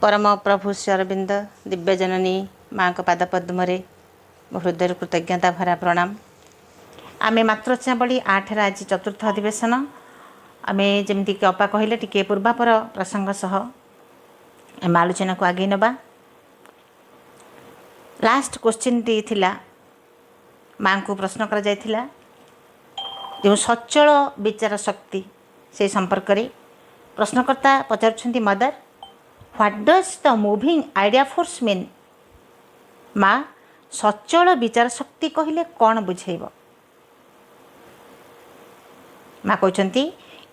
परम प्रभु श्री अरविंद दिव्य जननी माँ को पाद पद्मरे मो हृदय कृतज्ञता भरा प्रणाम। आमे मातृस्नेहावली 8 आज चतुर्थ अधिवेशन आमे जमती कि अपा कहले टिके पूर्वापर प्रसंग सह आम आलोचना को आगे नबा। लास्ट क्वेश्चन टी थिला माँ को प्रश्न करा जायथिला जो सचल विचार शक्ति से संपर्क रे प्रश्नकर्ता पचारुछंती mother what does the moving idea force mean. माँ सचल विचार शक्ति कहले कौन बुझेब। माँ कहते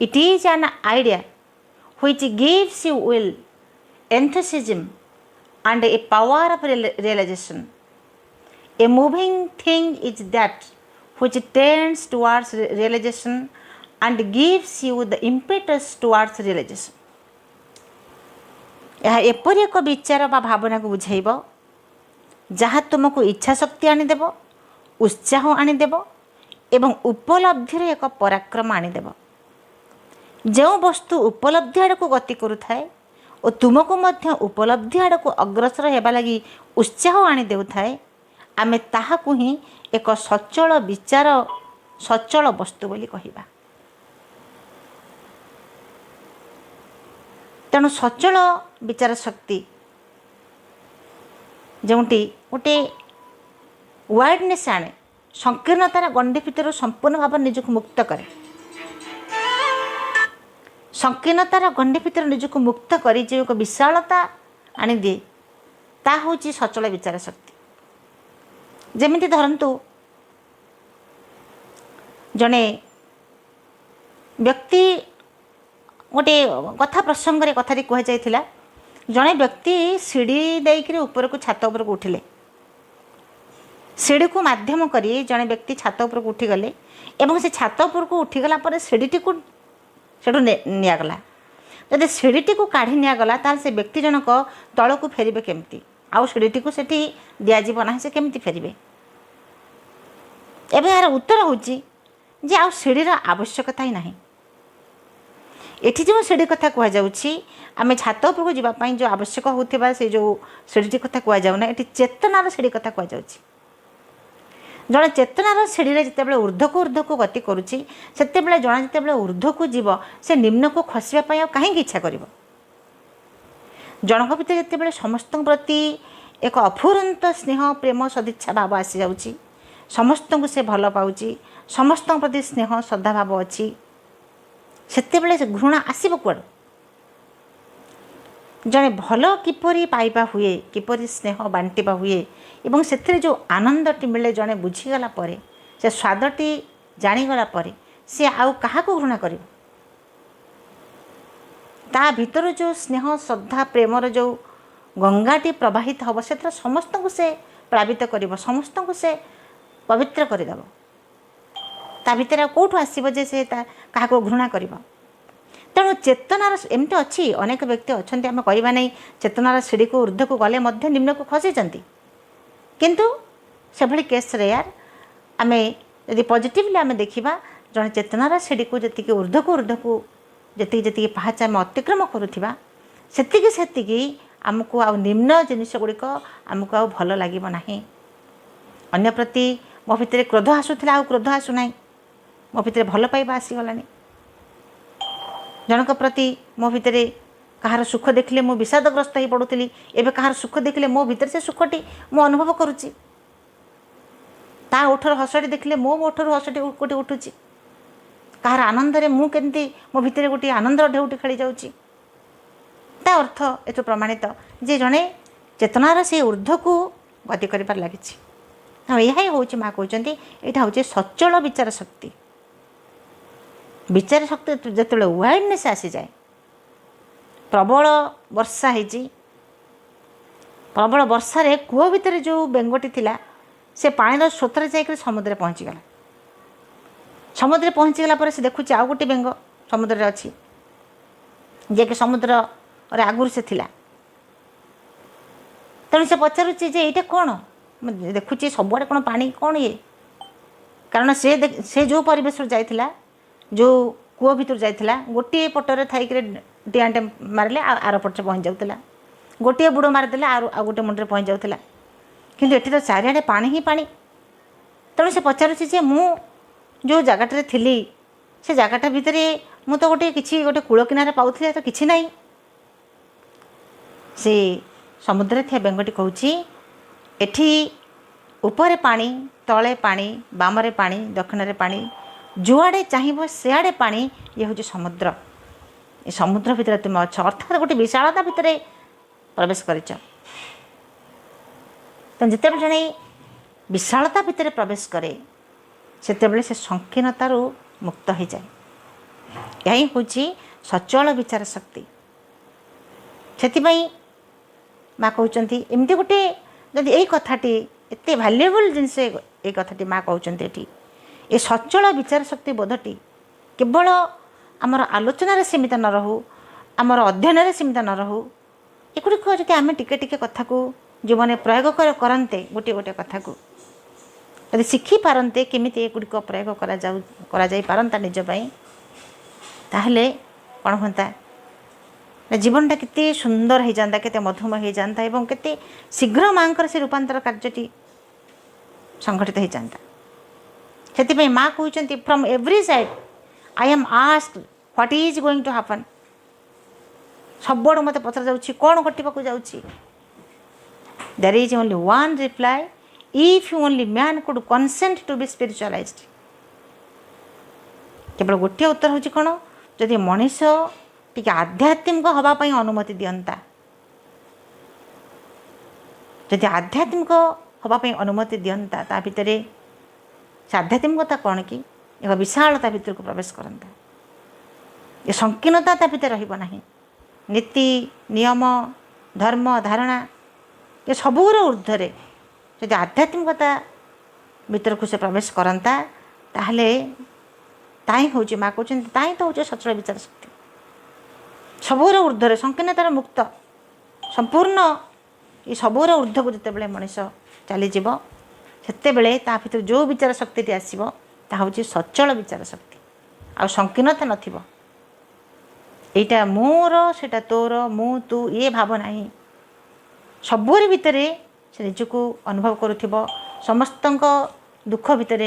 it is an idea which gives you will enthusiasm and a power of realization. A moving thing is that which tends towards realization and gives you the impetus towards realization. यह एपरि एक विचार बा भावना को बुझाइब जहाँ तुमको इच्छा शक्ति आनीदेव, उत्साह आनीदेव एवं उपलब्धि एक पराक्रम आनीदेव। जो वस्तु उपलब्धि आड़ को गति करुए और तुमको मध्य उपलब्धि आड़ को अग्रसर होगा लगी उत्साह आनीदेउ थाए आमे ताहाकु ही एक सचल विचार सचल वस्तु बोली कहिबा। तेणु सचल विचार शक्ति जोटी गोटे वाइडनेस आने संकीर्णतार गंडी भितर संपूर्ण भाव निजक मुक्त करे। संकीर्णतार गंडी भितर निजक मुक्त करी जो एक विशालता आनी दिए ता होची सचल विचार शक्ति। जेमिति धरंतु जने व्यक्ति गोटे कथा प्रसंग रे कथा कह जाइथिला जड़े व्यक्ति सीढ़ी देकर ऊपर को छात उपर को उठिले। सीढ़ी को माध्यम करी जड़े व्यक्ति छात उपर को उठीगले एवं से छात उपर को उठीगला पर सीढ़ीटी को सेठू निगला। जब सीढ़ीटी को काढ़ी निगला ताल से व्यक्ति जनक तल को फेरबे केमती आउ सीढ़ीटी को सेठी दियाजिब ना से केमती फेरबे। एबे यार उत्तर होची जे आउ सीढ़ीर आवश्यकता ही नहीं। एठी जो सीढ़ी कथा कह जाउछि आमे छात उपरको जीवाई जो आवश्यक होता से जो सीढ़ी कथा कह जाऊना ये चेतनार सीढ़ी कथा कह जाउछि। जड़े चेतनार सीढ़ी जिते ऊर्ध्व को गति करुच्ची से जड़े जिते ऊर्ध्व को जीव से निम्न को खसवाई कहीं इच्छा कर जनक भितर जिते समस्त प्रति एक अफुरंत स्नेह प्रेम सदिच्छा भाव आसी जाउछि। समस्त को से भल पाउछि, समस्त प्रति स्नेह श्रद्धा भाव अच्छी सेतेबेले से घृणा आसीब कुआड़। जड़े भल किपरि पाइबा हुए किपरि स्नेह बांटिबा हुए एवं से जो आनंदटी मिले जड़े बुझीगला परे से स्वादटी जानीगला परे से आउ क्या घृणा कर ता भीतर जो स्नेह श्रद्धा प्रेमर जो गंगाटी प्रवाहित हम से समस्त को से प्लावित कर समस्त को से पवित्र करदेव। ता भीतर कौटू आसब जे से क्या घृणा कर। तेणु चेतनार एमती अच्छी अनेक व्यक्ति अच्छा आम कहवा नहीं चेतनार सीढ़ी को ऊर्ध्व को गले निम्न को खसी किंतु से भली केस यार आम यदि पॉजिटिवली आम देखा जड़े चेतनार सीढ़ी को जी ऊर्ध्व को जी जी पाहाच आम अतिक्रम करुवा से आमको आ निम्न जिनिस गुड़िक आमको आ भल लगे ना। अन्य प्रति मो भितर क्रोध आसूला आ क्रोध आसूना मो भितर भल पाइबा आसीगला। जनक प्रति मो भितर कहार सुख देखले मो विषादग्रस्त हो पड़ुली एवं कहार सुख देखले मो भितर से सुखटी मो अनुभव करुच्ची। ता ओठर हसटी देखले मो ओठर हसटी गोटे उठुची। कहार आनंद रे मु केमती मो भितर गोटे आनंद ढेउटी खेली जाउची। ता अर्थ एतो प्रमाणित जे जड़े चेतनार से ऊर्ध्व को गति कर लगी। यह हूँ माँ कहते यहाँ हूँ सचल विचार शक्ति। विचार शक्ति जो वाइडनेस आसी जाए प्रबल वर्षा होती प्रबल वर्षार कूह भितर जो बेंगटी थिला से पानी स्रोतर जाकर समुद्र पहुँचीगला। समुद्र पहुँचीगला पर से देखुची आउ गोटे बेंग समुद्र अच्छी जे कि समुद्र आगुरी से थिला। तेणु से पचारुची जे ये कौन देखुची सबुआड़े कौन पानी कौन ये कारण से जो परिवेश जाइथिला जो कूह भितर जाइथिला गोटे पटरे थी डिआटे मारे आर पटे पहुँच जाऊला गोटे बुड़ मारिदेले आ गोटे मुंडे पहुँच जाऊला किंतु एठी तो चारिआडे पानी ही पानी। तेणु से पचारुछि जे मु जो जगह थी से जगटा भितर मु तो गोटे किसी गोटे कूल किनारे पाऊथि तो किसी ना से समुद्र थी बेंगटी कहूँ एठी ऊपर पानी तले पानी बामरे पानी दक्षिण पानी जुआड़े चाहिए सियाड़े पानी ये हूँ समुद्र। ये समुद्र भितर तुम अच्छ अर्थात गोटे विशालता भितर प्रवेश कर जिते जड़े विशालता भितर प्रवेश करे से से संकीर्णतार मुक्त हो जाए। यही हूँ सचल विचार शक्ति। से माँ कहते एमती गोटे जदि यही कथाटी एत भैल्युएबल जिनस ये कथाटी माँ कहते ये सचल विचार शक्ति बोधटी केवल आमर आलोचन सीमित न रहू आमर अध्ययन सीमित न रहू एगुड़िक जब आम टिके टिके कथा को जीवन प्रयोग करते गोटे गोटे कथा को यदि शिखिपारते केमी एगुड़िक प्रयोग कर निजपाई ताहले कौन होता जीवनटा केते सुंदर हो जाता केते मधुमय हो जाता एवं केते शीघ्र माँ से रूपांतर कार्यटी संगठित हो जाता। से माँ कहते from every side I am asked what is going to happen. सबुआड़ मत पचर जाऊँ कौन घटवाक जाऊँगी। There is only one reply if you only man could consent to be spiritualized. केवल गोटे उत्तर हूँ कौन जदि मनीष टी आध्यात्मिक हवापाई अनुमति दियंता जदि आध्यात्मिक हवापाई अनुमति दियंता ता भितर से आध्यात्मिकता कौन कि एक विशालता भितर को प्रवेश करता ये संकीर्णता ता भितर रहिबो नाही। नीति नियम धर्म धारणा ये सबूर ऊर्ध्वरे जदि आध्यात्मिकता भितर को से प्रवेश करता ताहले ताई हूँ माँ कहते ताई तो हूँ सचल विचार शक्ति सबूर ऊर्ध्वरे संकीर्णतार मुक्त संपूर्ण ये सबूर ऊर्ध्व को जितेबाला मनीष चलीज से भर जो विचार शक्ति आसो ता हूँ सचल विचार शक्ति आ संकीर्णता नथिबो एटा मोर सेटा तोर मु तू ये भाव नहीं सबूरी भितर से निजक अनुभव करुथिबो समस्त दुख भितर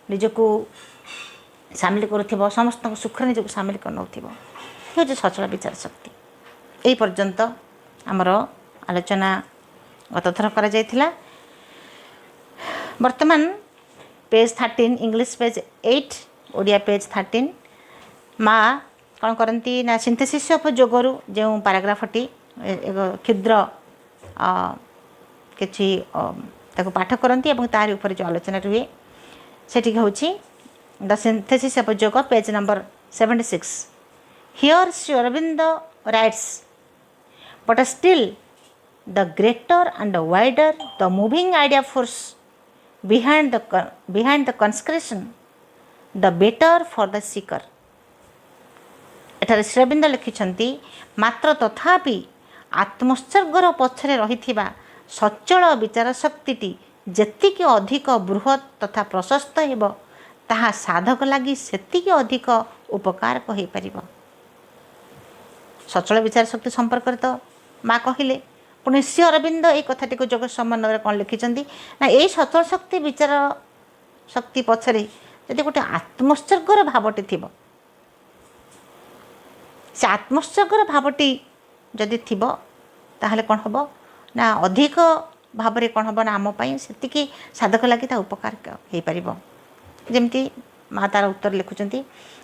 निजक सामिल करुथिबो समस्त सुख निजक सामिल कर नौथिबो ये हूँ सचल विचार शक्ति। यही पर्यंत आमर आलोचना गत थर करा जायथिला। वर्तमान page 13 English page 8 Odia page 13 माँ कौन करती ना सिंथेसिस ऑफ जोगरु जो पैराग्राफटी एक क्षुद्र किसी पाठ करती तार ऊपर जो आलोचना रुए से हूँ the synthesis of yoga page number 76। Here Shri Aurobindo writes but still the greater and wider the moving idea force behind the consecration the better for the seeker। एठारे श्री अरविंद लिखिछंती मात्र तथापि आत्मोत्सर्गर पछरे रहिथिबा सचल विचार शक्तिटी जेतिके अधिक बृहत तथा प्रशस्त हेब ताहा साधक लगी सेतिके अधिक उपकारक हो पारिबो। सचल विचार शक्ति संपर्क तो माँ कहले पुणी श्री अरविंद ये कथाटी को जोग समन्वय कौन लिखिं ना यही सचल शक्ति विचार शक्ति पछरे जदि गोटे आत्मोत्सर्गर भावटी थी से आत्मोत्सर्गर भावटी जदि थी ताहले कौन हम ना अधिक भाव में कौन हम ना आमपाई से साधक लगी उपकार हो पार। जमती माँ तार उत्तर लिखुं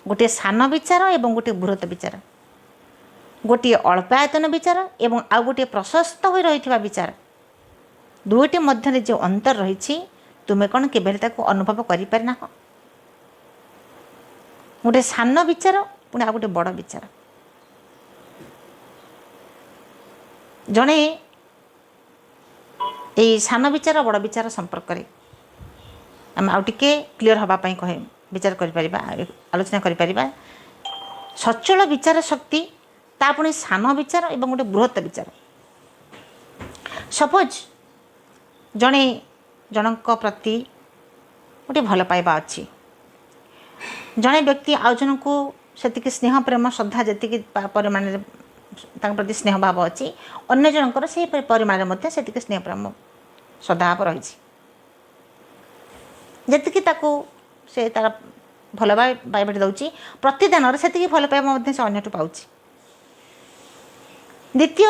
गोटे सान विचार एवं गोटे बृहत विचार गोटे अल्पायतन विचार एवं आउ गोटे प्रशस्त हो रही विचार दुईटी मध्य जो अंतर रही तुम्हें कौन केवल अनुभव करना गोटे सान विचार पुणी आ गोटे बड़ विचार जड़े ये सान विचार बड़ विचार संपर्क में आम आउ टिके क्लीयर हाँपाई कहे विचार कर आलोचना कर सचल विचार शक्ति तापुणी सान विचार एवं गोटे बृहत विचार। सपोज जड़े जनक प्रति गोटे भल पाइबा अच्छी जड़े व्यक्ति आउ जन को से स्नेह प्रेम श्रद्धा जी परिमाण प्रति स्नेह भाव अच्छी अन्य जनकर से परिमाण में से स्नेह प्रेम श्रद्धाभाव रही जी से तार भल पाइबा दूसरी प्रतिदान से भल पाइबा से अन्य पाँच द्वितीय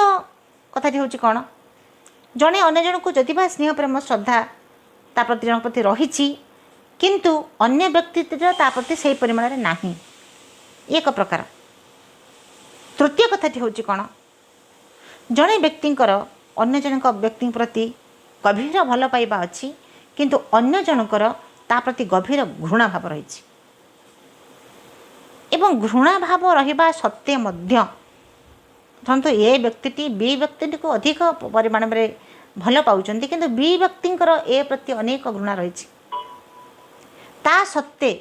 कथाटी हूँ कौन जड़े अन्य जन को जदि बा स्नेह प्रेम श्रद्धा ता प्रति जन प्रति रही किंतु अन्य व्यक्ति ता प्रति से परिमाण में ना एक प्रकार। तृतीय कथाटी हूँ कौन जड़े व्यक्तिंकर अन्य जन व्यक्ति प्रति गभीर भल पाइबा अच्छी किंतु अन्य जनकर ता प्रति गभीर घृणा भाव रही एवं घृणा भाव रहिबा सत्वे मध्य धरतु ए व्यक्ति बी व्यक्ति को अधिक परिमाण में भल पाँच किंतु बी व्यक्तिंकर ए प्रति अनेक घृणा रही ता सत्वे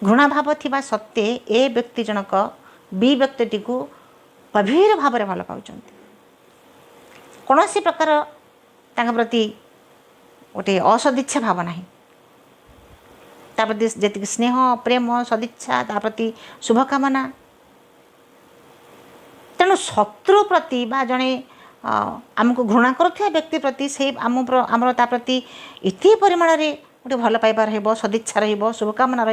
घृणा भाव थिबा सत्वे ए व्यक्ति जनक बी व्यक्ति को गभीर भाव में भल पाँच कौन सी प्रकार तांका प्रति गोटे असदिच्छा भाव ना ता प्रति जी स्नेह प्रेम सदिच्छा ता प्रति शुभकामना तेणु शत्रु प्रति बा जड़े आमको घृणा करुवा व्यक्ति प्रति से आमर ता प्रति इति परिमाण में गोटे भल पाइबा सदिच्छा शुभकामना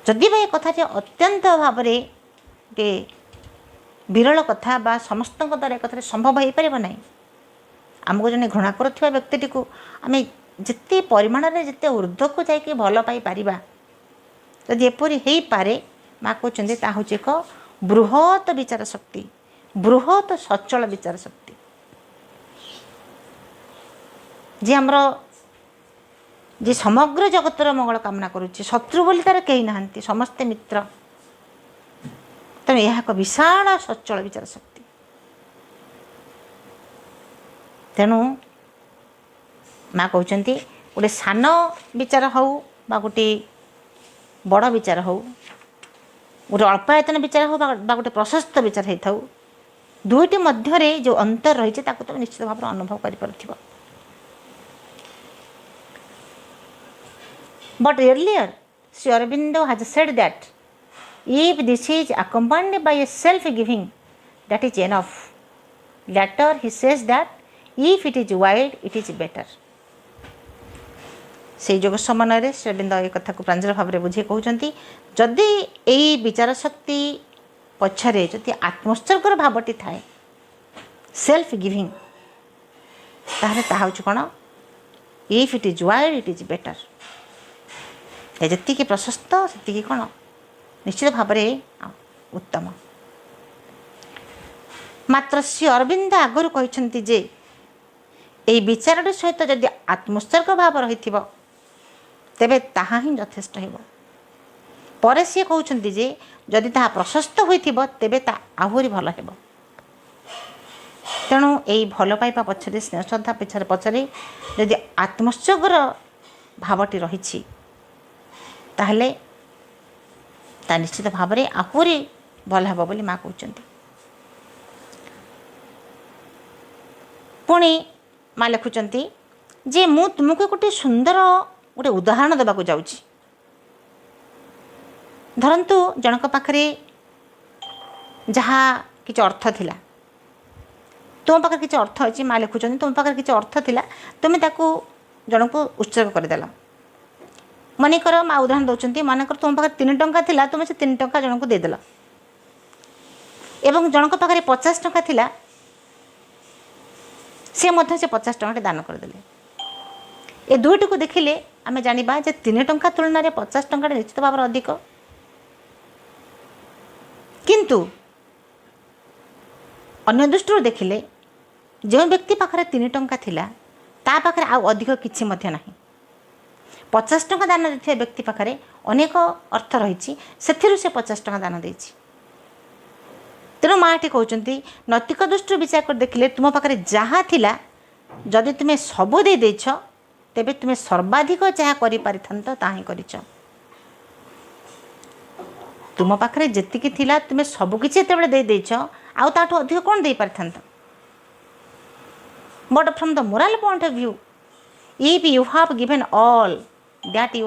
जदि बा कथा अत्यंत भाव में गोटे विरल कथा बा समस्त द्वारा एक कथा संभव हो पार ना आमको जड़े घृणा करुवा व्यक्ति को आम जिते परिमाण में जिते ऊर्ध्व को जाकि भल पाई जदि एपरी हो पारे माँ कहते ता हूँ एक बृहत विचार शक्ति बृहत सचल विचार शक्ति जी आमर जी समग्र जगतर मंगल कामना करुच्ची शत्रु बोली तार कहीं नहांती समस्ते मित्र तेणु यह एक विशाल सचल विचार शक्ति तेणु माँ कहते गोटे सान विचार हो बा गोटे बड़ विचार हो गोटे अल्पायतन विचार हो बा गोटे प्रशस्त विचार होता दुईटी मध्य जो अंतर रही है तुम निश्चित भाव अनुभव कर but earlier Sri Aurobindo has said that if this is accompanied by a self giving that is enough. Later he says that if it is wide it is better. से जोग समय श्री अरविंद ये कथा को प्रांजल भाव में बुझे कहते जदि यही विचार शक्ति पछरे जदि आत्मोत्सर्गर भावटी थाए सेल्फ गिविंग ताहले ताहा होची कोन if it is wide it is better जी प्रशस्त से कौन निश्चित भाव में उत्तम मात्र श्री अरविंद आगुरी कहते जे यही विचार सहित जदि आत्मोत्सर्ग भाव रही तेबे ताहा ही यथेष्ट हो सी कहते जे जदि ताहा प्रशस्त होइथिबो तेबे ता आहुरी भल हेबो तेणु यही भल पाइबा पछरे स्नेह श्रद्धा पछरे जदि आत्मोत्सर्गर भावटी रही ताहले ता निश्चित भाव में आहुरी भल हे बोली माँ कहते पुणी माँ लिखुंट जे मु तुमको गोटे सुंदर गोटे उदाहरण देवाक जाऊँगी धरतु जनक पाखरे जहाँ कि अर्थ थिला तुम पाखे किसी अर्थ अच्छी माँ लिखुंट तुम पाखे किसी अर्थ थिला तुम्हें ताकू जन को उत्सर्ग करदेल मनकर माँ उदाहरण दौरान मनकर तुम पाखे 3 टंका थिला तुम से 3 टंका जन को देदेल एवं जनक पाखे 50 टंका थिला से मध्य से 50 टंका दान करदेले ए दुईटी को देखिले आम जाना जे 3 टंका तुलन में 50 टंका निश्चित भाव में अधिक किंतु अन्य दृष्टि देखिले जो व्यक्ति पाखरे 3 टंका थिला ता पाखरे आउ अधिक किछि मध्य नाही 50 टंका दान देथिया व्यक्ति पाखरे अनेक अर्थ रही से 50 टंका दान देछि तेणु माँ ये कहते नैतिक दृष्टि विचार कर देखिले तुम पाखे जहाँ थिला जदि तुम्हें सबू दे देछ तेबे तुम्हें सर्वाधिक जहाँ कर तुम पाखे जी थिला तुम्हें सबकि जिते दे देछ आउ ताठू अधिक कौन दे पारि but from the moral point of view if you have given all that you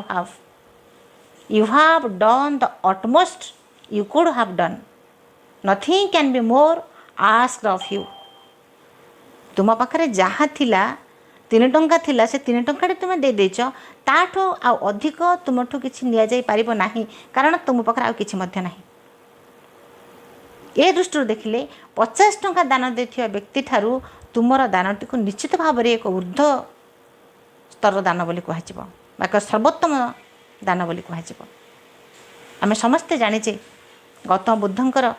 have done the utmost you could have done. Nothing can be more asked of you. तुम पाखे जहाँ थिला 3 टंका थिला से 3 टंका तुम दे देच ताठो आ अधिक तुमठू किछि निया जाई पारिबो नाही कारण तुम पाखे आ किछि मध्य नाही। ए दृष्टि देखिले 50 टंका दान देथिया व्यक्ति ठारू तुमर दानटी को निश्चित भाव में एक ऊर्ध्व स्तर दान बोली कहुब एक सर्वोत्तम दान बोली कहुब। आम समस्ते जानीचे गौतम बुद्धंकर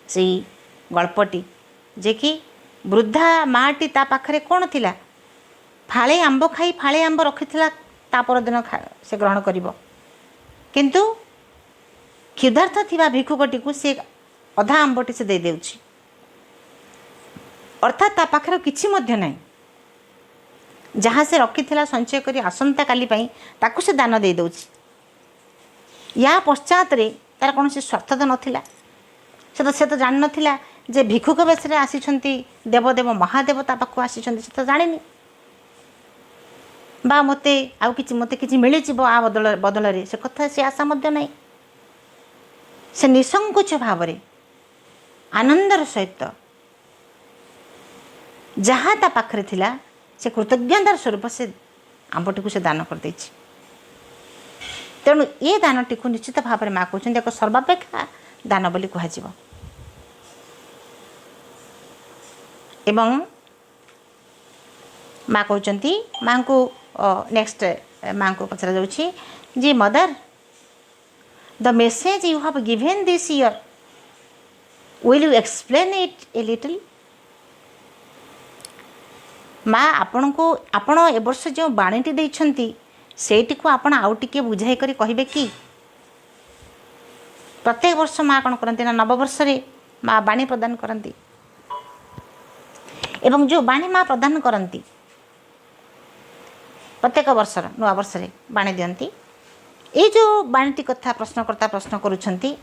से गल्पटी जे कि वृद्धा माटी ता पाखरे कौन थिला फाळे आंब खाई फाळे आंब रखिथिला ता परदिन से ग्रहण करिवो किंतु क्षुधार्थ थिबा भिक्षुकटी को से अधा आंबटी से दे देउछि अर्थात ता पाखरे किछि मध्य नाही जहाँ से रखिथिला संचय करी आसंता काली पई ताकू से दान दे देउछि। या पश्चात रे तार कौन से स्वार्थ तो नथिला से तो जान नथिला जे भिक्षुक बेसरे आसीछंती देवदेव महादेव ता पाखु आसीछंती से तो जानिनी बा मते आउ किछि मिली जिवो आ बदल रे से कथा से आशा मध्य नाही। से निसंकोच भाव रे आनंदर सहित जहाँ ता पाखरे थिला से कृतज्ञतार स्वरूप से आंबटी को से दान कर देछि। तेणु ये दानटी को निश्चित भाव में माँ कहते एक सर्वापेक्षा दान बोली कहुब। एवं माँ कहते माँ को नेक्स्ट माँ को पचरा जाउछि जी mother the message you have given this year will you explain it a little. माँ आपण को आपण ए वर्ष जो बाणीटी देइछंती सेठी को आपण आउ टिके बुझाई करी कहिबे कि प्रत्येक वर्ष माँ कौन करती ना नववर्ष रे माँ बाणी प्रदान करती एवं जो बाणी माँ प्रदान करती प्रत्येक वर्ष नुआ वर्ष रे बाणी दियंती ये जो बाणीटी कथा प्रश्नकर्ता प्रश्न करुछंती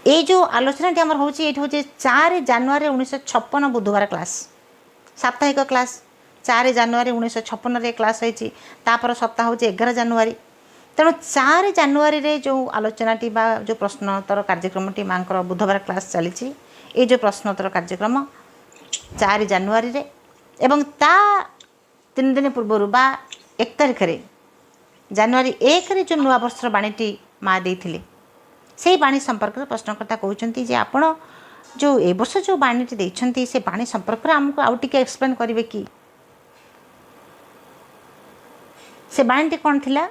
ये जो आलोचना आमर हूँ ये हूँ 4 जानुआरी 1956 बुधवार क्लास साप्ताहिक क्लास 4 जानुआरी 1956 रे क्लास होती तापर सप्ताह हूँ 11 जानुआरी। तेणु 4 जानुआरी रे जो आलोचनाटी बा जो प्रश्नोत्तर कार्यक्रमटी माँ बुधवार क्लास चली ये जो प्रश्नोत्तर कार्यक्रम 4 जानुआरी रे एवं ता 3 दिन पूर्व बा 1 तारिख रे जानुआरी 1 रे जो नुआ वर्षर बाणीटी माँ देइथिले से बाणी संपर्क में प्रश्नकर्ता कहते जे आपण जो ए वर्ष जो बाणीटी देइछंती से बाणी संपर्क में आमको आउ टिके एक्सप्लेन करिवे कि से बाणीटी कौन थिला।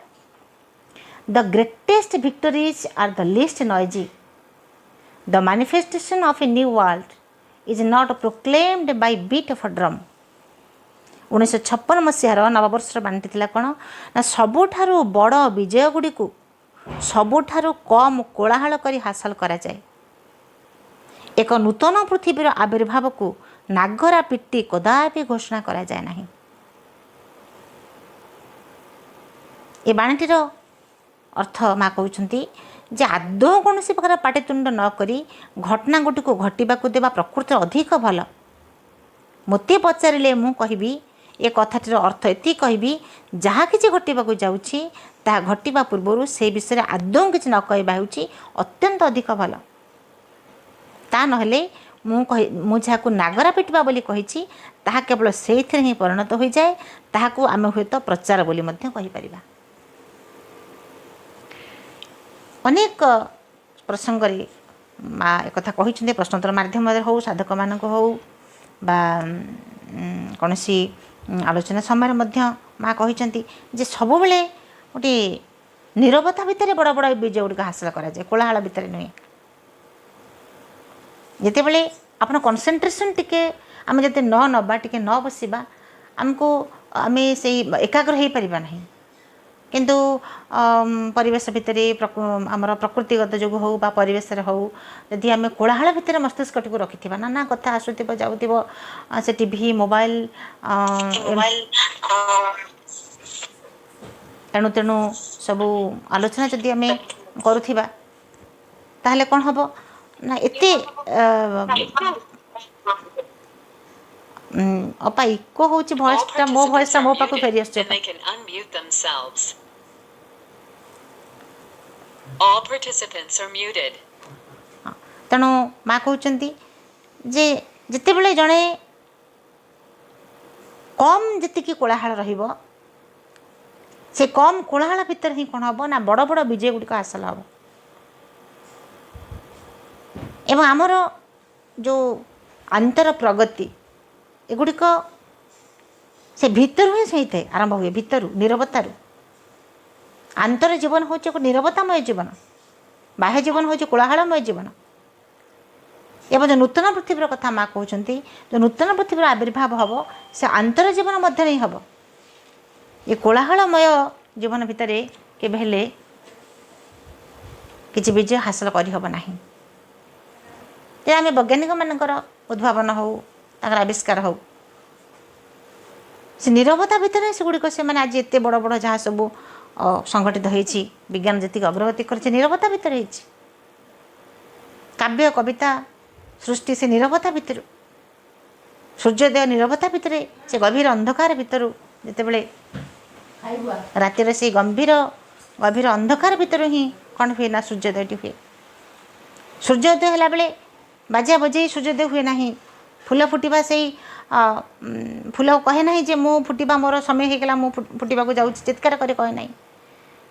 The greatest victories are the least noisy the manifestation of a new world is not proclaimed by beat of a drum. 1956 मसीहार नववर्षर बाणीटी थिला कौन ना सबुठारु बड़ विजय गुड़ी को सबुठारु कम कोलाहल करी हासिल करा जाए एक नूतन पृथ्वीर आविर्भाव को नागरा पिट्टी कदापि घोषणा करा जाए नहीं। ए बाणीटीर अर्थ माँ कहते जे आदौ कौन प्रकार पाटितुंड न करी घटना गोटी को घटवाक देवा प्रकृति अधिक भल। मते पचारे मु कहबी ए कथाटीर अर्थ एति कहबी जहाँ किसी घटवाक जाउछि ता घटवा पूर्व से विषय आदौ किसी न कहवा होउछि अत्यंत अधिक भल। ता नहले मु जहाँ नागरा पिटवा बोली कही ताहा केवल से ही परिणत हो जाए ताहाकू आमे हुए तो प्रचार बोली मध्य कहि परिबा। अनेक प्रसंग रे माँ एक कथा कही प्रश्नोत्तर माध्यम हो साधक मान हो बा कौन सी आलोचना समय मध्य माँ कही जे सब बेले गोटे नीरवता भितर बड़ बड़ विजय गुड़िक हासिल कराए कोलाहल भितर नुहे जिते बड़े आप कनसेंट्रेशन टिके आम जब न नवा टिके न बसवा आमको आम से एकाग्र हो पार ना किंतु परिवेश भितर आमर प्रकृतिगत जो हो परिवेश हो यदि आम कोलाहल भितर मस्तिष्क टी रखि नाना कथा आसुव जाऊव से टीवी मोबाइल तेणु तेणु सबू आलोचना जदि आम करुवा ताहले कौन हम ना एते अपा इको हो भॉइसटा मो भॉइसटा मो पाखु फेरी आछे All participants are muted. ତେଣୁ ମା କହୁଛନ୍ତି ଯେ ଯେତେବେଳେ ଜଣେ କମ୍ ଯେତିକି କୋଳାହଳ ରହିବ ସେ କମ୍ କୋଳାହଳ ଭିତରେ ହିଁ କ'ଣ ହେବ ନା ବଡ଼ ବଡ଼ ବିଜୟ ଗୁଡ଼ିକ ହାସଲ ହେବ। ଏବଂ ଆମର ଯେଉଁ ଆନ୍ତର ପ୍ରଗତି ଏଗୁଡ଼ିକ ସେ ଭିତରୁ ହିଁ ହେଇଥାଏ, ଆରମ୍ଭ ହୁଏ ଭିତରୁ, ନୀରବତାରୁ। ଆନ୍ତର ଜୀବନ ହେଉଛି ଏକ ନୀରବତାମୟ ଜୀବନ, ବାହ୍ୟ ଜୀବନ ହେଉଛି କୋଳାହଳମୟ ଜୀବନ। ଏବଂ ଯେଉଁ ନୂତନ ପୃଥିବୀର କଥା ମା କହୁଛନ୍ତି, ଯେଉଁ ନୂତନ ପୃଥିବୀର ଆବିର୍ଭାବ ହେବ ସେ ଆନ୍ତର ଜୀବନ ମଧ୍ୟରେ ହିଁ ହେବ। ଏ କୋଳାହଳମୟ ଜୀବନ ଭିତରେ କେବେ ହେଲେ କିଛି ବିଜୟ ହାସଲ କରିହେବ ନାହିଁ। ଯେ ଆମେ ବୈଜ୍ଞାନିକମାନଙ୍କର ଉଦ୍ଭାବନ ହେଉ, ତାଙ୍କର ଆବିଷ୍କାର ହେଉ, ସେ ନୀରବତା ଭିତରେ ସେଗୁଡ଼ିକ ସେମାନେ ଆଜି ଏତେ ବଡ଼ ବଡ଼ ଯାହା ସବୁ ସଂଗଠିତ ହୋଇଛି, ବିଜ୍ଞାନ ଯେତିକି ଅଗ୍ରଗତି କରିছে ନୀରବତା ଭିତରେ ହେଇଛି। କାବ୍ୟ କବିତା ସୃଷ୍ଟି ସେ ନୀରବତା ଭିତରୁ, ସୂର୍ଯ୍ୟୋଦୟ ନୀରବତା ଭିତରେ, ସେ ଗଭୀର ଅନ୍ଧକାର ଭିତରୁ ଯେତେବେଳେ ରାତିର ସେଇ ଗଭୀର ଅନ୍ଧକାର ଭିତରୁ ହିଁ କ'ଣ ହୁଏ ନା ସୂର୍ଯ୍ୟୋଦୟଟି ହୁଏ। ସୂର୍ଯ୍ୟୋଦୟ ହେଲାବେଳେ ବାଜା ବଜେଇ ସୂର୍ଯ୍ୟୋଦୟ ହୁଏ ନାହିଁ। ଫୁଲ ଫୁଟିବା ସେଇ ଫୁଲ କହେ ନାହିଁ ଯେ ମୁଁ ଫୁଟିବା ମୋର ସମୟ ହୋଇଗଲା, ମୁଁ ଫୁଟିବାକୁ ଯାଉଛି, ଚିତ୍କାର କରି କହେ ନାହିଁ।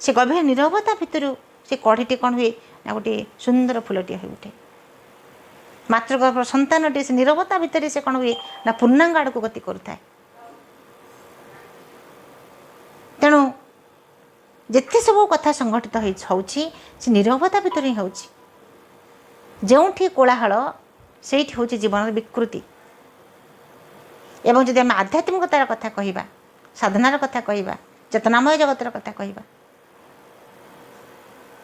ସେ ଗଭୀର ନୀରବତା ଭିତରୁ ସେ କଢ଼ିଟି କ'ଣ ହୁଏ ନା ଗୋଟିଏ ସୁନ୍ଦର ଫୁଲଟିଏ ହୋଇ ଉଠେ। ମାତୃଗର୍ଭର ସନ୍ତାନଟି ସେ ନୀରବତା ଭିତରେ ସେ କ'ଣ ହୁଏ ନା ପୂର୍ଣ୍ଣାଙ୍ଗ ଆଡ଼କୁ ଗତି କରୁଥାଏ। ତେଣୁ ଯେତେ ସବୁ କଥା ସଂଗଠିତ ହେଉଛି ସେ ନୀରବତା ଭିତରେ ହିଁ ହେଉଛି। ଯେଉଁଠି କୋଳାହଳ ସେଇଠି ହେଉଛି ଜୀବନର ବିକୃତି। ଏବଂ ଯଦି ଆମେ ଆଧ୍ୟାତ୍ମିକତାର କଥା କହିବା, ସାଧନାର କଥା କହିବା, ଚେତନାମୟ ଜଗତର କଥା କହିବା,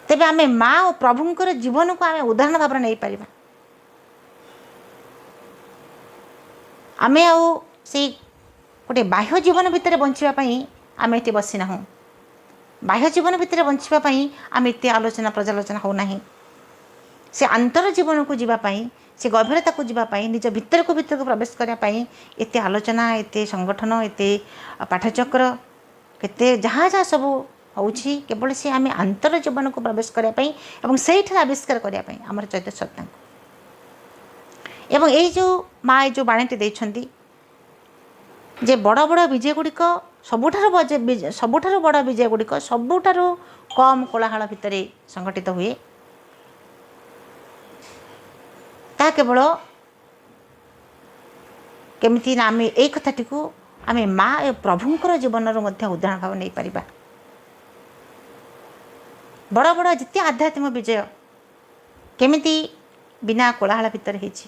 ତେବେ ଆମେ ମା ଓ ପ୍ରଭୁଙ୍କର ଜୀବନକୁ ଆମେ ଉଦାହରଣ ଭାବରେ ନେଇପାରିବା। ଆମେ ଆଉ ସେଇ ଗୋଟିଏ ବାହ୍ୟ ଜୀବନ ଭିତରେ ବଞ୍ଚିବା ପାଇଁ ଆମେ ଏଠି ବସିନାହୁଁ। ବାହ୍ୟ ଜୀବନ ଭିତରେ ବଞ୍ଚିବା ପାଇଁ ଆମେ ଏତେ ଆଲୋଚନା ପର୍ଯ୍ୟାଲୋଚନା ହେଉନାହିଁ। ସେ ଆନ୍ତର ଜୀବନକୁ ଯିବା ପାଇଁ, ସେ ଗଭୀରତାକୁ ଯିବା ପାଇଁ, ନିଜ ଭିତରକୁ ପ୍ରବେଶ କରିବା ପାଇଁ ଏତେ ଆଲୋଚନା, ଏତେ ସଂଗଠନ, ଏତେ ପାଠଚକ୍ର, କେତେ ଯାହା ସବୁ ହେଉଛି କେବଳ ସେ ଆମେ ଆନ୍ତର ଜୀବନକୁ ପ୍ରବେଶ କରିବା ପାଇଁ ଏବଂ ସେଇଠାରେ ଆବିଷ୍କାର କରିବା ପାଇଁ ଆମର ଚୈତନ୍ୟ ସତ୍ତାଙ୍କୁ। ଏବଂ ଏଇ ଯେଉଁ ମା ଏଇ ଯେଉଁ ବାଣୀଟି ଦେଇଛନ୍ତି ଯେ ବଡ଼ ବଡ଼ ବିଜୟ ଗୁଡ଼ିକ ସବୁଠାରୁ ବଡ଼ ବିଜୟ ଗୁଡ଼ିକ ସବୁଠାରୁ କମ୍ କୋଳାହଳ ଭିତରେ ସଂଗଠିତ ହୁଏ। ତାହା କେବଳ କେମିତି ନା ଆମେ ଏଇ କଥାଟିକୁ ଆମେ ମା ଏ ପ୍ରଭୁଙ୍କର ଜୀବନରୁ ମଧ୍ୟ ଉଦାହରଣ ଭାବେ ନେଇପାରିବା। ବଡ଼ ବଡ଼ ଯେତେ ଆଧ୍ୟାତ୍ମିକ ବିଜୟ କେମିତି ବିନା କୋଳାହଳ ଭିତରେ ହେଇଛି।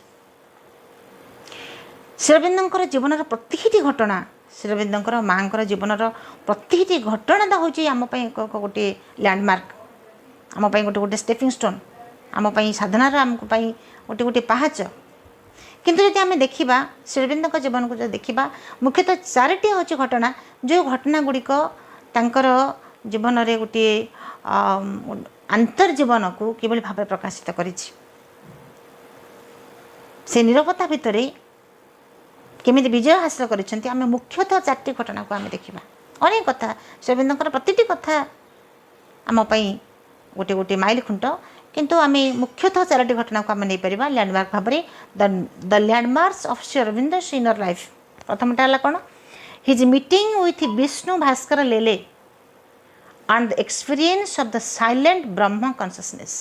ଶ୍ରୀଅରବିନ୍ଦଙ୍କର ଜୀବନର ପ୍ରତିଟି ଘଟଣା, ଶ୍ରୀଅରବିନ୍ଦଙ୍କର ମାଙ୍କର ଜୀବନର ପ୍ରତିଟି ଘଟଣାଟା ହେଉଛି ଆମ ପାଇଁ ଗୋଟିଏ ଲ୍ୟାଣ୍ଡମାର୍କ, ଆମ ପାଇଁ ଗୋଟେ ଷ୍ଟେପିଂ ଷ୍ଟୋନ୍, ଆମ ପାଇଁ ସାଧନାର ଆମକୁ ପାଇଁ ଗୋଟେ ପାହାଚ। କିନ୍ତୁ ଯଦି ଆମେ ଦେଖିବା ଶ୍ରୀଅରବିନ୍ଦଙ୍କ ଜୀବନକୁ ଯଦି ଦେଖିବା, ମୁଖ୍ୟତଃ 4ଟି ହେଉଛି ଘଟଣା, ଯେଉଁ ଘଟଣା ଗୁଡ଼ିକ ତାଙ୍କର ଜୀବନରେ ଗୋଟିଏ ଆନ୍ତର୍ଜୀବନକୁ କିଭଳି ଭାବରେ ପ୍ରକାଶିତ କରିଛି। ସେ ନିରବତା ଭିତରେ କେମିତି ବିଜୟ ହାସଲ କରିଛନ୍ତି। ଆମେ ମୁଖ୍ୟତଃ 4ଟି ଘଟଣାକୁ ଆମେ ଦେଖିବା। ଅନେକ କଥା, ଶ୍ରୀଅରବିନ୍ଦଙ୍କର ପ୍ରତିଟି କଥା ଆମ ପାଇଁ ଗୋଟେ ମାଇଲ ଖୁଣ୍ଟ, କିନ୍ତୁ ଆମେ ମୁଖ୍ୟତଃ 4ଟି ଘଟଣାକୁ ଆମେ ନେଇପାରିବା ଲ୍ୟାଣ୍ଡମାର୍କ ଭାବରେ। ଦ ଲ୍ୟାଣ୍ଡମାର୍କସ୍ ଅଫ୍ ଶ୍ରୀଅରବିନ୍ଦସ୍ ଇନର୍ ଲାଇଫ୍। ପ୍ରଥମଟା ହେଲା କ'ଣ? His meeting with Vishnu Bhaskar Lele and the experience of the silent Brahma consciousness।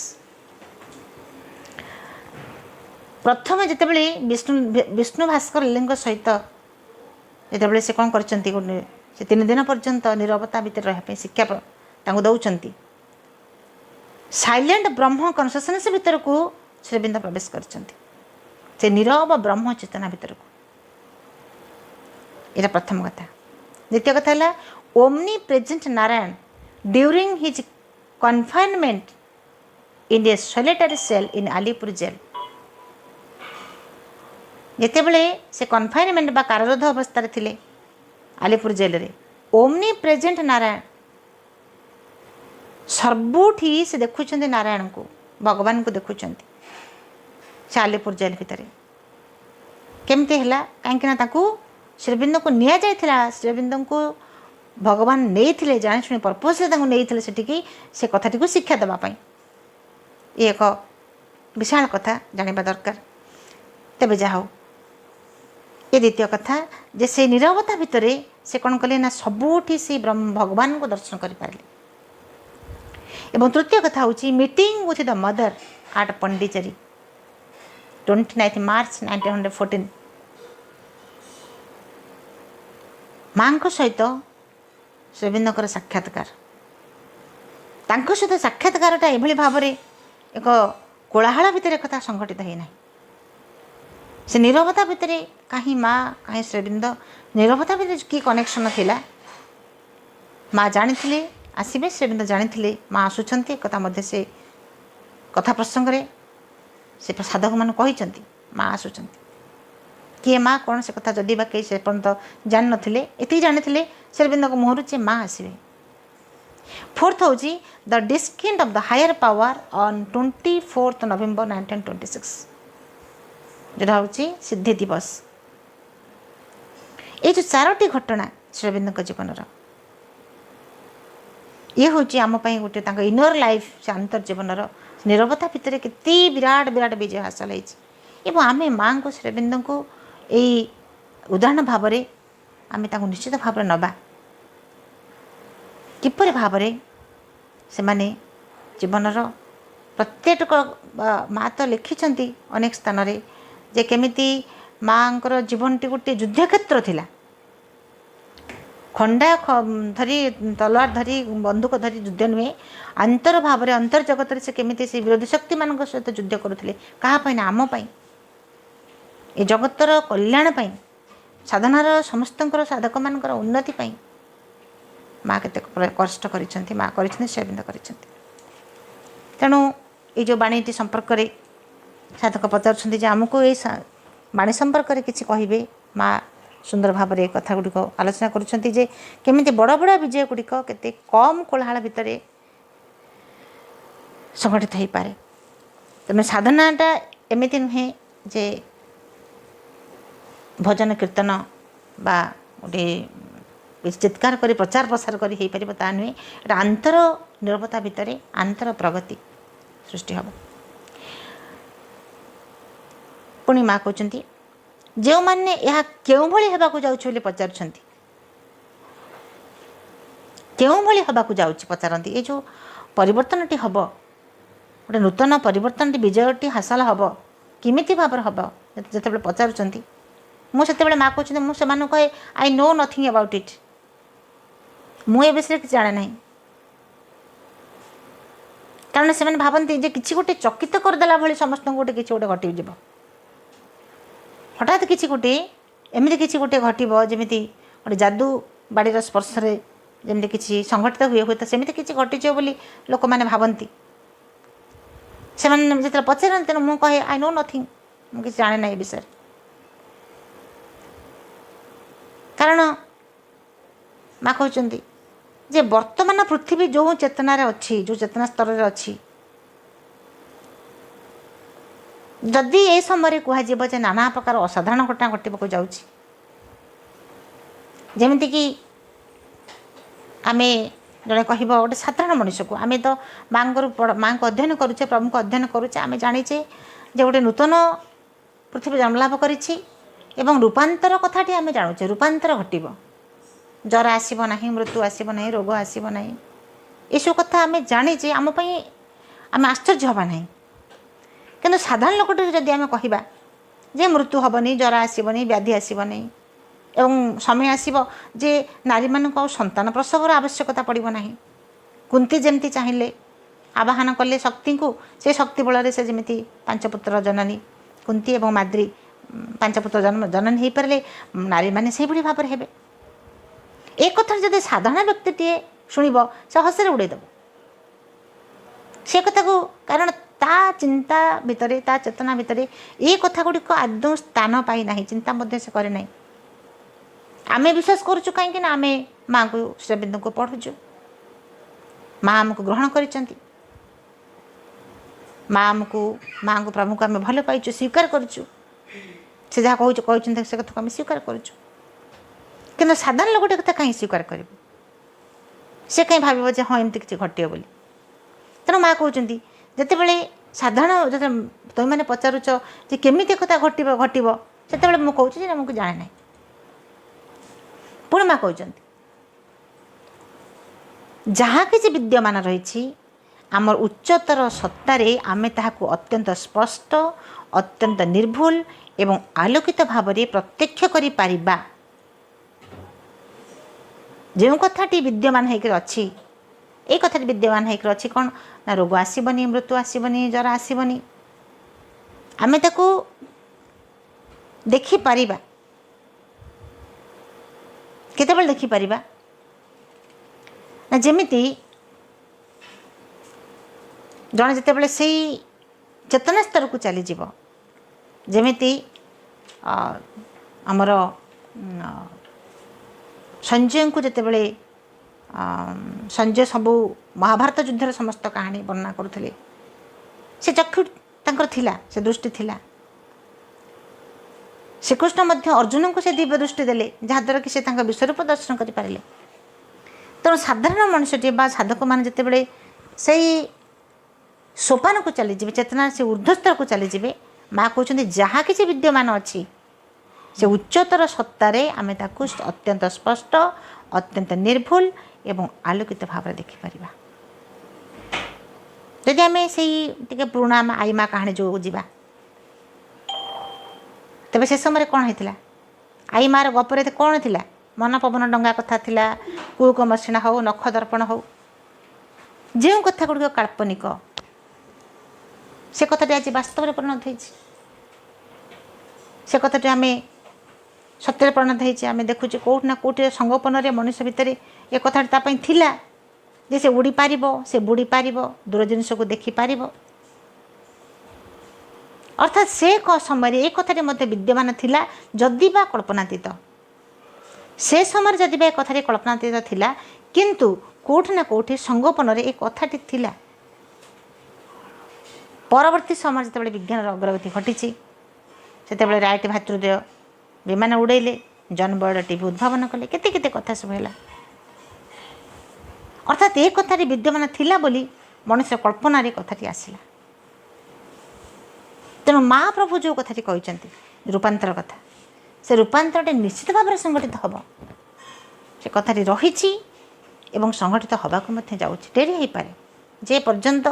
ପ୍ରଥମେ ଯେତେବେଳେ ବିଷ୍ଣୁ ଭାସ୍କର ଲେଲେଙ୍କ ସହିତ ଯେତେବେଳେ ସେ କ'ଣ କରିଛନ୍ତି, ସେ 3 ଦିନ ପର୍ଯ୍ୟନ୍ତ ନିରବତା ଭିତରେ ରହିବା ପାଇଁ ଶିକ୍ଷା ତାଙ୍କୁ ଦେଉଛନ୍ତି। ସାଇଲେଣ୍ଟ ବ୍ରହ୍ମ କନସିୟସନେସ୍ ଭିତରକୁ ଶ୍ରୀଅରବିନ୍ଦ ପ୍ରବେଶ କରିଛନ୍ତି, ସେ ନିରବ ବ୍ରହ୍ମ ଚେତନା ଭିତରକୁ। ଏଇଟା ପ୍ରଥମ କଥା। ଦ୍ୱିତୀୟ କଥା ହେଲା omnipresent Narayan during his confinement in a solitary cell in Alipur jail। ଯେତେବେଳେ ସେ କନଫାଇନମେଣ୍ଟ ବା କାରାରୋଧ ଅବସ୍ଥାରେ ଥିଲେ ଆଲିପୁର ଜେଲରେ, ଓମ୍ନି ପ୍ରେଜେଣ୍ଟ ନାରାୟଣ, ସବୁଠି ସେ ଦେଖୁଛନ୍ତି ନାରାୟଣଙ୍କୁ, ଭଗବାନଙ୍କୁ ଦେଖୁଛନ୍ତି ସେ ଆଲିପୁର ଜେଲ ଭିତରେ। କେମିତି ହେଲା? କାହିଁକିନା ତାଙ୍କୁ ଶ୍ରୀଅରବିନ୍ଦଙ୍କୁ ନିଆଯାଇଥିଲା, ଶ୍ରୀଅରବିନ୍ଦଙ୍କୁ ଭଗବାନ ନେଇଥିଲେ, ଜାଣିଶୁଣି ପର୍ପୋଜରେ ତାଙ୍କୁ ନେଇଥିଲେ ସେଠିକି, ସେ କଥାଟିକୁ ଶିକ୍ଷା ଦେବା ପାଇଁ। ये एक विशाल कथा जानिबा दरकार। तेबे जा हो ये द्वितीय कथा जे से नीरवता भितर से कौन कले ना सबुठी से ब्रह्म भगवान को दर्शन कर पारे। एवं तृतीय कथा हूँ meeting with the mother eight Pondicherry 29 मार्च 1914। माँ सहित श्रीबिंदकर साक्षात्कार तांको सहित साक्षात्कारटा एभली भाव में एक कोलाहल भितर कथा संघटित होना से नीरवता भितर कहीं माँ कहीं श्रीबिंद नीरवता भितर कि कनेक्शन थिला माँ जानी आसबे श्रीबिंद जानी माँ आसुंच कथा मध्य से कथा प्रसंग से साधक मान कहते माँ आसुंच किए माँ कौन से कथा जदि बा कई से पर्यंत जान नथिले एति जानी श्रीबिंद को मुहर से माँ आसबे। फोर्थ हूँ the descent of the higher power on 24 November 1926 जोटा हूँ सिद्धि दिवस। ये जो चारोटी घटना श्रीबिंद जीवन ये हूँ आमपाई गोटे इनर लाइफ से अंतर जीवन नीरवता भितर केते विराट विराट विजय हासिल होती। आम माँ को श्रीबिंद को यही उदाहरण भाव आम निश्चित भाव नबा किपर भाव से माने जीवन प्रत्येक माँ तो लिखिंट अनेक स्थान रे जे केमिति माँ को जीवन टी गोटे युद्धक्षेत्र थिला खंडा धरी तलवार धरी बंदूक धरी युद्ध नुहे अंतर भाव में अंतर जगत से केमिति से विरोधी शक्ति मान सहित युद्ध करुले कहाँ ना आम ये जगतर कल्याण साधनार समस्त साधक मान उन्नति माँ के कष्ट कर माँ कर श्रीबिंद कर तेणु ये जो बाणीटी संपर्क में साधक पचार आमको ये बाणी संपर्क में किसी कहे माँ सुंदर भाव में कथा गुड़िक आलोचना करुँच बड़ बड़ विजय गुड़िक केते कम कोलाहल भितर संगठित हो पारे। तेणु साधनाटा एमती नुहे जे भजन कीर्तन बा गोटे चित्कार कर प्रचार प्रसार कर हो पार ता नुहे आंतर नीरवता भितर आंतर प्रगति सृष्टि हम। पुणी माँ कहते जो मैंने यह क्यों भली हेबाकु जाउछि बोली पचारुछंती क्यों भली हेबाकु जाउछि पचारंती ये जो परिवर्तनटी हम गोटे नूतन परिवर्तनटी विजयटी हासिल हम किमिति भाव हम जिते पचारुछंती मुझे माँ कहते मुझे कहे I know nothing about it मुझे विषय किसी जाने ना कारण से भावती जे किसी गोटे चकित करदेला भली समस्त गोटे किसी गोटे घटी हठात किसी गोटे एमती किसी गोटे घटव जमी गोटे जादू बाड़ीर स्पर्श जमी किसी संगठित हुए हुए तो सेमती किसी घटीज बोली लोक मैंने भावती से जो पचार तेणु मुझे कहे आई नो नथिंग मुझे जाने ना ये विषय कारण माँ कहते जे वर्तमान पृथ्वी जो चेतनार अच्छी जो चेतना स्तर में अच्छी जदि ये समय कहुए नाना प्रकार असाधारण घटना घटवाक जाऊँगी जमीक आम जड़े कह गोटे साधारण मनुष्य को आम तो माँ को अध्ययन करुचे प्रभु को अध्ययन करुचे आम जाचे जे गोटे नूतन पृथ्वी जन्मलाभ करिछि एवं रूपांतर कथाटी आम जानुचे रूपांतर घटव जर आसब ना मृत्यु आसब ना रोग आसब ना ये सब कथा आम जाचे आमपाई आम आश्चर्य हवा ना कि साधारण लोकटे जदि आम कहवा जे मृत्यु हेनी जर आसबनी व्याधि आसबनी एवं समय आसब जे नारी मानक संतान प्रसवर आवश्यकता पड़ो ना कुंती जमती चाहिए आवाहन कले शक्ति को से शक्ति बल से जमी 5 पुत्र जननी कुंती एवं माद्री 5 पुत्र जननी हो पारे नारी मैंने से भाव में हे एक कथा जब साधारण व्यक्तिटे शुणव से हसरे उड़ेदेव से कथा को कारण ता चिंता भितर ता चेतना भितर ये कथा गुड़िक आदौ स्थान पाई ना चिंता मध्य से करे ना आम विश्वास करुचु कहीं आम माँ को श्रीबिंद को पढ़ुचु माँ आमको ग्रहण कर माँ को प्रभु को आम भल पाइचु स्वीकार करुचु से जहाँ कहते से कथा को आम स्वीकार करुचु कि साधारण लोक कथा कहीं स्वीकार कर से कहीं भाव हाँ एमती किसी घटे बोली तेणु माँ कहते जिते बड़े ସାଧାରଣ ଯେତେ ତୁମେମାନେ ପଚାରୁଛ ଯେ କେମିତି କଥା ଘଟିବ ସେତେବେଳେ ମୁଁ କହୁଛି ଯେ ଆମକୁ ଜାଣେ ନାହିଁ। ପୁଣି ମା କହୁଛନ୍ତି ଯାହା କିଛି ବିଦ୍ୟମାନ ରହିଛି ଆମର ଉଚ୍ଚତର ସତ୍ତାରେ ଆମେ ତାହାକୁ ଅତ୍ୟନ୍ତ ସ୍ପଷ୍ଟ, ଅତ୍ୟନ୍ତ ନିର୍ଭୁଲ ଏବଂ ଆଲୋକିତ ଭାବରେ ପ୍ରତ୍ୟକ୍ଷ କରିପାରିବା। ଯେଉଁ କଥାଟି ବିଦ୍ୟମାନ ହେଇକରି ଅଛି, ଏଇ କଥାଟି ବିଦ୍ୟମାନ ହେଇକରି ଅଛି କ'ଣ ନା ରୋଗ ଆସିବନି, ମୃତ୍ୟୁ ଆସିବନି, ଜ୍ୱର ଆସିବନି। ଆମେ ତାକୁ ଦେଖିପାରିବା। କେତେବେଳେ ଦେଖିପାରିବା ନା ଯେମିତି ଜଣେ ଯେତେବେଳେ ସେଇ ଚେତନା ସ୍ତରକୁ ଚାଲିଯିବ, ଯେମିତି ଆମର ସଞ୍ଜୟଙ୍କୁ ଯେତେବେଳେ ସଞ୍ଜୟ ସବୁ ମହାଭାରତ ଯୁଦ୍ଧର ସମସ୍ତ କାହାଣୀ ବର୍ଣ୍ଣନା କରୁଥିଲେ, ସେ ଚକ୍ଷୁ ତାଙ୍କର ଥିଲା, ସେ ଦୃଷ୍ଟି ଥିଲା। ଶ୍ରୀକୃଷ୍ଣ ମଧ୍ୟ ଅର୍ଜୁନଙ୍କୁ ସେ ଦିବ୍ୟ ଦୃଷ୍ଟି ଦେଲେ, ଯାହାଦ୍ୱାରା କି ସେ ତାଙ୍କ ବିଶ୍ୱରୂପ ଦର୍ଶନ କରିପାରିଲେ। ତେଣୁ ସାଧାରଣ ମଣିଷଟିଏ ବା ସାଧକମାନେ ଯେତେବେଳେ ସେଇ ସୋପାନକୁ ଚାଲିଯିବେ, ଚେତନାର ସେ ଉର୍ଦ୍ଧ୍ୱସ୍ତରକୁ ଚାଲିଯିବେ, ମା' କହୁଛନ୍ତି ଯାହା କିଛି ବିଦ୍ୟମାନ ଅଛି ସେ ଉଚ୍ଚତର ସତ୍ତାରେ ଆମେ ତାକୁ ଅତ୍ୟନ୍ତ ସ୍ପଷ୍ଟ, ଅତ୍ୟନ୍ତ ନିର୍ଭୁଲ ଏବଂ ଆଲୋକିତ ଭାବରେ ଦେଖିପାରିବା। ଯଦି ଆମେ ସେଇ ଟିକେ ପୁରୁଣା ଆଈ ମା' କାହାଣୀ ଯୋଉ ଯିବା, ତେବେ ସେ ସମୟରେ କ'ଣ ହେଇଥିଲା? ଆଈ ମା'ର ଗପରେ କ'ଣ ଥିଲା? ମନ ପବନ ଡଙ୍ଗା କଥା ଥିଲା, କୁହୁକ ମସିଣା ହେଉ, ନଖ ଦର୍ପଣ ହେଉ, ଯେଉଁ କଥା ଗୁଡ଼ିକ କାଳ୍ପନିକ, ସେ କଥାଟି ଆଜି ବାସ୍ତବରେ ପରିଣତ ହେଇଛି। ସେ କଥାଟି ଆମେ ସତ୍ୟରେ ପରିଣତ ହେଇଛି। ଆମେ ଦେଖୁଛୁ କେଉଁଠି ନା କେଉଁଠି ସଙ୍ଗୋପନରେ ମଣିଷ ଭିତରେ ଏ କଥାଟି ତା ପାଇଁ ଥିଲା ଯେ ସେ ଉଡ଼ିପାରିବ, ସେ ବୁଡ଼ିପାରିବ, ଦୂର ଜିନିଷକୁ ଦେଖିପାରିବ। ଅର୍ଥାତ୍ ସେ ସମୟରେ ଏ କଥାଟି ମଧ୍ୟ ବିଦ୍ୟମାନ ଥିଲା, ଯଦି ବା କଳ୍ପନାତୀତ। ସେ ସମୟରେ ଯଦି ବା ଏ କଥାଟି କଳ୍ପନାତୀତ ଥିଲା, କିନ୍ତୁ କେଉଁଠି ନା କେଉଁଠି ସଙ୍ଗୋପନରେ ଏ କଥାଟି ଥିଲା। ପରବର୍ତ୍ତୀ ସମୟରେ ଯେତେବେଳେ ବିଜ୍ଞାନର ଅଗ୍ରଗତି ଘଟିଛି, ସେତେବେଳେ ରାଇଟ୍ ଭାତୃଦ୍ୱୟ ବିମାନ ଉଡ଼େଇଲେ, ଜନ୍ ବଏଡ଼ ଟିଭି ଉଦ୍ଭାବନ କଲେ, କେତେ କେତେ କଥା ସବୁ ହେଲା। ଅର୍ଥାତ୍ ଏ କଥାଟି ବିଦ୍ୟମାନ ଥିଲା ବୋଲି ମଣିଷ କଳ୍ପନାରେ କଥାଟି ଆସିଲା। ତେଣୁ ମହାପ୍ରଭୁ ଯେଉଁ କଥାଟି କହିଛନ୍ତି ରୂପାନ୍ତର କଥା, ସେ ରୂପାନ୍ତରଟି ନିଶ୍ଚିତ ଭାବରେ ସଂଗଠିତ ହେବ। ସେ କଥାଟି ରହିଛି ଏବଂ ସଂଗଠିତ ହେବାକୁ ମଧ୍ୟ ଯାଉଛି। ଡେରି ହୋଇପାରେ, ଯେ ପର୍ଯ୍ୟନ୍ତ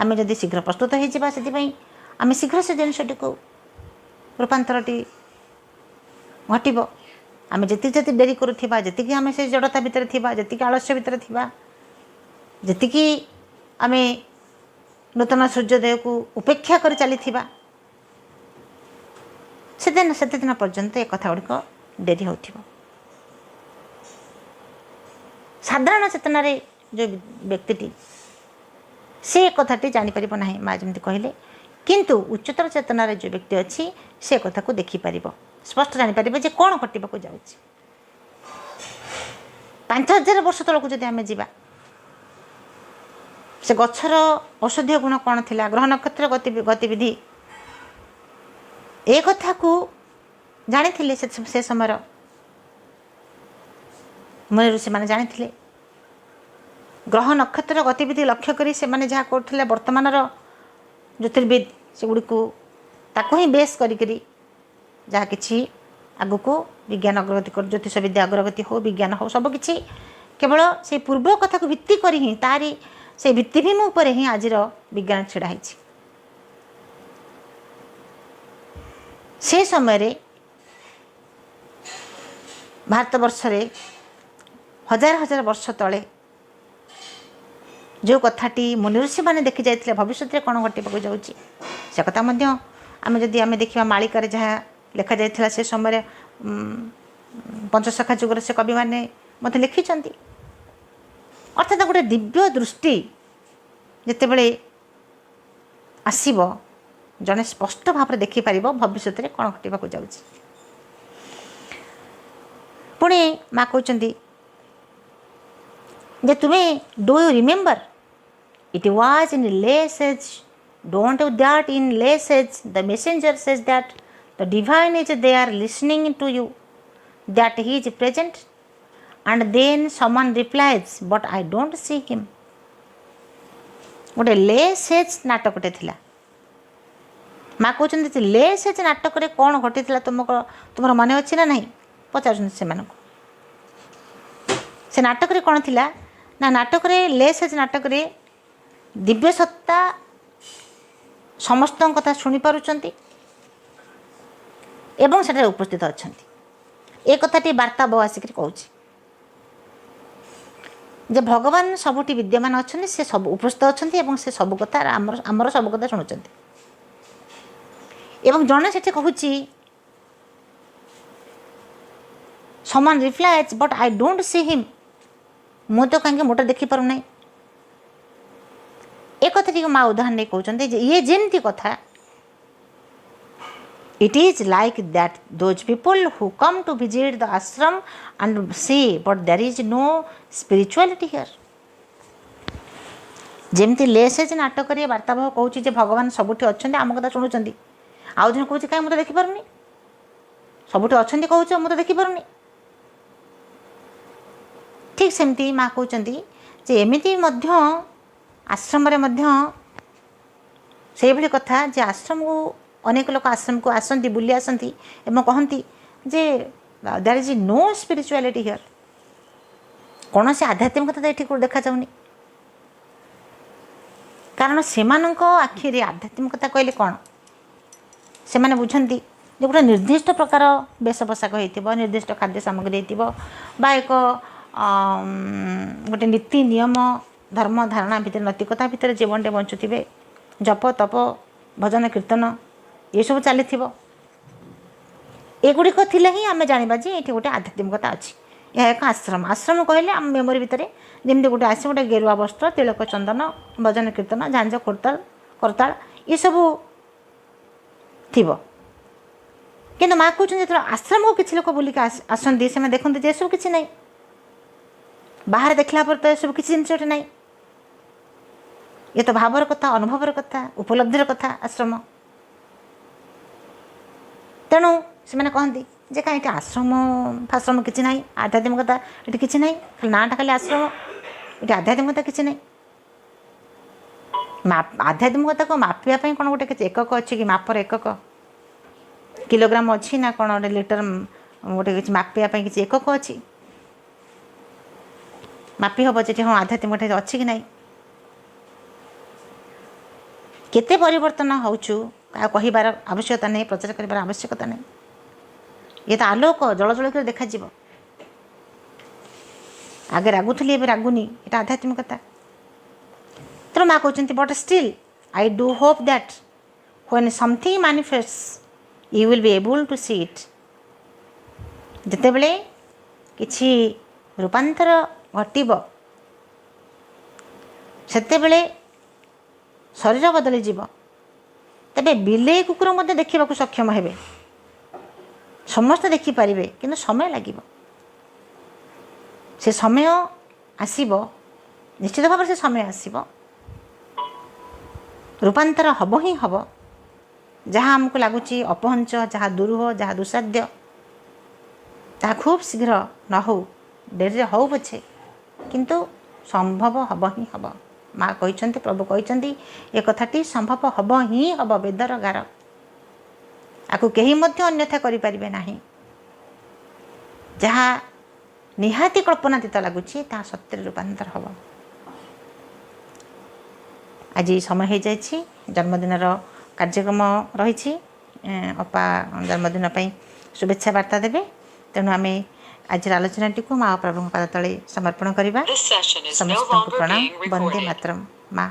ଆମେ ଯଦି ଶୀଘ୍ର ପ୍ରସ୍ତୁତ ହୋଇଯିବା, ସେଥିପାଇଁ ଆମେ ଶୀଘ୍ର ସେ ଜିନିଷଟିକୁ ରୂପାନ୍ତରଟି ଘଟିବ। ଆମେ ଯେତିକି ଡେରି କରୁଥିବା, ଯେତିକି ଆମେ ସେ ଜଡ଼ତା ଭିତରେ ଥିବା, ଯେତିକି ଆଳସ୍ୟ ଭିତରେ ଥିବା, ଯେତିକି ଆମେ ନୂତନ ସୂର୍ଯ୍ୟୋଦୟକୁ ଉପେକ୍ଷା କରି ଚାଲିଥିବା, ସେତେ ଦିନ ପର୍ଯ୍ୟନ୍ତ ଏ କଥା ଗୁଡ଼ିକ ଡେରି ହେଉଥିବ। ସାଧାରଣ ଚେତନାରେ ଯେଉଁ ବ୍ୟକ୍ତିଟି, ସେ କଥାଟି ଜାଣିପାରିବ ନାହିଁ, ମା' ଯେମିତି କହିଲେ। କିନ୍ତୁ ଉଚ୍ଚତର ଚେତନାରେ ଯେଉଁ ବ୍ୟକ୍ତି ଅଛି, ସେ କଥାକୁ ଦେଖିପାରିବ, ସ୍ପଷ୍ଟ ଜାଣିପାରିବ ଯେ କ'ଣ ଘଟିବାକୁ ଯାଉଛି। 5000 ବର୍ଷ ତଳକୁ ଯଦି ଆମେ ଯିବା, ସେ ଗଛର ଔଷଧୀୟ ଗୁଣ କ'ଣ ଥିଲା, ଗ୍ରହ ନକ୍ଷତ୍ର ଗତିବିଧି, ଏ କଥାକୁ ଜାଣିଥିଲେ ସେ ସମୟର ମୁନି ଋଷିମାନେ ଜାଣିଥିଲେ। ଗ୍ରହ ନକ୍ଷତ୍ର ଗତିବିଧି ଲକ୍ଷ୍ୟ କରି ସେମାନେ ଯାହା କରୁଥିଲେ, ବର୍ତ୍ତମାନର ଜ୍ୟୋତିର୍ବିଦ ସେଗୁଡ଼ିକୁ ତାକୁ ହିଁ ବେସ୍ କରିକିରି ଯାହା କିଛି ଆଗକୁ ବିଜ୍ଞାନ ଅଗ୍ରଗତି କରି, ଜ୍ୟୋତିଷ ବିଦ୍ୟା ଅଗ୍ରଗତି ହେଉ, ବିଜ୍ଞାନ ହେଉ, ସବୁକିଛି କେବଳ ସେଇ ପୂର୍ବ କଥାକୁ ଭିତ୍ତି କରି ହିଁ, ତାରି ସେଇ ଭିତ୍ତିଭୂମି ଉପରେ ହିଁ ଆଜିର ବିଜ୍ଞାନ ଛିଡ଼ା ହେଇଛି। ସେ ସମୟରେ ଭାରତବର୍ଷରେ ହଜାର ହଜାର ବର୍ଷ ତଳେ ଯେଉଁ କଥାଟି ମୁନି ଋଷିମାନେ ଦେଖି ଯାଇଥିଲେ ଭବିଷ୍ୟତରେ କ'ଣ ଘଟିବାକୁ ଯାଉଛି, ସେ କଥା ମଧ୍ୟ ଆମେ ଦେଖିବା ମାଳିକାରେ ଯାହା ଲେଖାଯାଇଥିଲା, ସେ ସମୟରେ ପଞ୍ଚସଖା ଯୁଗରେ ସେ କବିମାନେ ମଧ୍ୟ ଲେଖିଛନ୍ତି। ଅର୍ଥାତ୍ ଗୋଟେ ଦିବ୍ୟ ଦୃଷ୍ଟି ଯେତେବେଳେ ଆସିବ, ଜଣେ ସ୍ପଷ୍ଟ ଭାବରେ ଦେଖିପାରିବ ଭବିଷ୍ୟତରେ କ'ଣ ଘଟିବାକୁ ଯାଉଛି। ପୁଣି ମା' କହୁଛନ୍ତି ଯେ ତୁମେ do you remember it was in less age, don't you that in less age the messenger says that the divine is there listening to you, that he is present, and then someone replies, but I don't see him. गोटे ले says नाटकटे थिला माँ कहते ले says नाटक कौन घटी तुम मन अच्छी ना नहीं पचार से नाटक कौन थिला ना नाटक ले सेज नाटक दिव्य सत्ता समस्त कथा शुणी पारुचंती एवं सेठारे उपस्थित अच्छा ए कथाटी वार्ता बो आसिक कहूँ जे भगवान सबुठी विद्यमान अच्छा से सब उपस्थित अच्छा से सब कथा आमर सब कथा शुणुंट एवं जड़े से कहूँ समान replies but I don't see him मु तो कहीं मोटे देखिपार ना एक कथा माँ उदाहरण नहीं कहते ये जमती कथा it is like that those people who come to visit the ashram and say but there is no spirituality here जमती लेसेज नाटक वार्तावह कहूँ भगवान सबुठी अच्छा आम कथा शुणुंट आउ जन कहूँ कहीं मुझे देखिपारूनी सबुठी अच्छा कहूँ मुझे देखिपारूनी ठीक सेमती माँ कहते एमती आश्रम से भाई कथा जे आश्रम को अनेक लोक आश्रम को आसती बुली आसती एवं कहती जे देयर इज नो स्पिरिचुआलिटी हियर कौन से आध्यात्मिकता ये देखा जाऊनी कारण से आखिरी आध्यात्मिकता कहले कौन से मैंने बुझती जो गोटे निर्दिष्ट प्रकार वेश पोशाक हो निर्दिष्ट खाद्य सामग्री बा एक गोटे नीति नियम धर्म धारणा भितर नैतिकता भितर जीवन बंचुवे जप तप भजन कीर्तन ये सब चली एगुड़िक थिले ही आम जाना जे ये गोटे आध्यात्मिकता अच्छी यह एक आश्रम आश्रम कहले आम मेमोरी भितर जमी गोटे आस गोटे गेरुआ वस्त्र तिलक चंदन भजन कीर्तन झांझ कोरताल करताल ये सब थी कि माँ कहते जो आश्रम को किसी लोक बुलिक आसती से देखते ये सब किसी ना बाहर देखला पर तो ये सब किसी जिनस ना ये तो भावर कथा अनुभवर कथा उपलब्धिर कथा आश्रम तेणु से कहती जे कहीं आश्रम फाश्रम किसी ना आध्यात्मिकता ये किसी ना खाली नाटा खाली आश्रम ये आध्यात्मिकता किसी ना आध्यात्मिकता को मापिया कौन गोटे एकक अच्छी कि मापर एकक किलोग्राम अच्छी ना कौन गोटे लिटर गोटे किसी मापिया किसी एकक अच्छी मापी हम जे हाँ आध्यात्मिकता अच्छी कि ना केते परिवर्तन होचु कहबार आवश्यकता नहीं प्रचार कर आवश्यकता नहीं ये तो आलोक जल जल कर देखा आगे रागुली ए रागुनी ये आध्यात्मिकता तेणु माँ कहते but still I do hope that when something manifest you will be able to see it जिते बड़े किछि रूपांतर घटब सेते शरीर बदली जीव तेरे बिले कुकुर देखा सक्षम हे समस्त देखिपारे कि समय लगे से समय आसब निश्चित भाव से समय आसब रूपांतर हम ही हम जहाँ आमको लगुच अपहंच जहाँ दुरूह जहाँ दुसाध्य ता खूब शीघ्र न हो डेरी हो पछे किंतु संभव हम ही हम माँ कहते प्रभु कहते ये कथाटी संभव हम ही हम वेदर गार आपको कहीं अन्यथा करें ना जहाँ निहाती कल्पनातीत लगुच सत्य रूपांतर हम आज समय हो जाए जन्मदिन कार्यक्रम रही अपा जन्मदिन शुभेच्छा वार्ता देवे तेणु आम आज आलोचनाटी को माँ प्रभु पाद तले समर्पण करवा This session is no समस्त longer प्रणाम being वंदे recorded. मातरम माँ।